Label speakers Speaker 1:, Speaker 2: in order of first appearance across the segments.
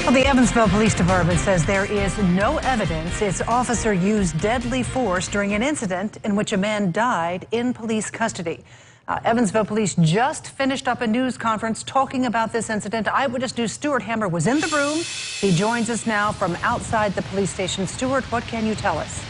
Speaker 1: Well, the Evansville Police Department says there is no evidence its officer used deadly force during an incident in which a man died in police custody. Evansville Police just finished up a news conference talking about this incident. Eyewitness News' Stuart Hammer was in the room. He joins us now from outside the police station. Stuart, what can you tell us?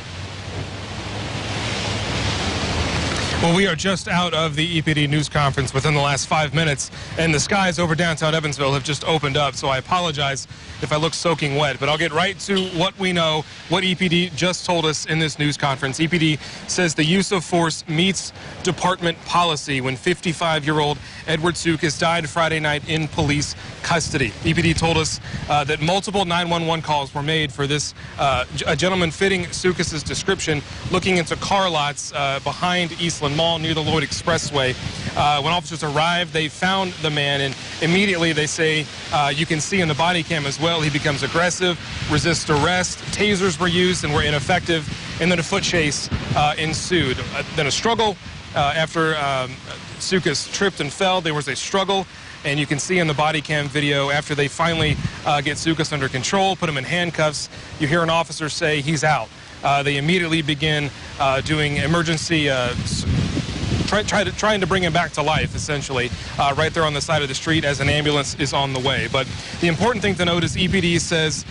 Speaker 2: Well, we are just out of the EPD news conference within the last 5 minutes, and the skies over downtown Evansville have just opened up, so I apologize if I look soaking wet, but I'll get right to what we know, what EPD just told us in this news conference. EPD says the use of force meets department policy when 55-year-old Edward Sukas died Friday night in police custody. EPD told us that multiple 911 calls were made for this, a gentleman fitting Sukas' description, looking into car lots behind Eastland Mall near the Lloyd Expressway. When officers arrived, they found the man, and immediately they say, you can see in the body cam as well, he becomes aggressive, resists arrest, tasers were used and were ineffective, and then a foot chase ensued. Then a struggle after Sukas tripped and fell. There was a struggle, and you can see in the body cam video after they finally get Sukas under control, put him in handcuffs, you hear an officer say he's out. They immediately begin doing emergency trying to bring him back to life, essentially, right there on the side of the street as an ambulance is on the way. But the important thing to note is EPD says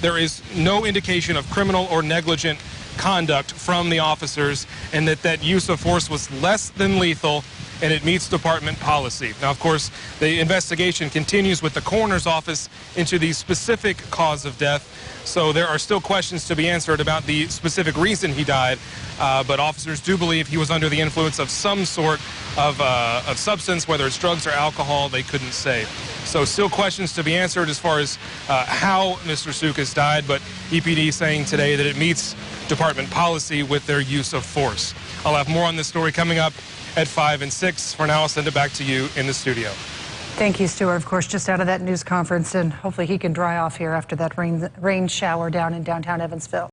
Speaker 2: there is no indication of criminal or negligent conduct from the officers, and that use of force was less than lethal, and it meets department policy. Now, of course, the investigation continues with the coroner's office into the specific cause of death, so there are still questions to be answered about the specific reason he died, but officers do believe he was under the influence of some sort of substance, whether it's drugs or alcohol, they couldn't say. So still questions to be answered as far as how Mr. Sukas died, but EPD saying today that it meets department policy with their use of force. I'll have more on this story coming up at 5 and 6. For now, I'll send it back to you in the studio.
Speaker 1: Thank you, Stuart. Of course, just out of that news conference, and hopefully he can dry off here after that rain shower down in downtown Evansville.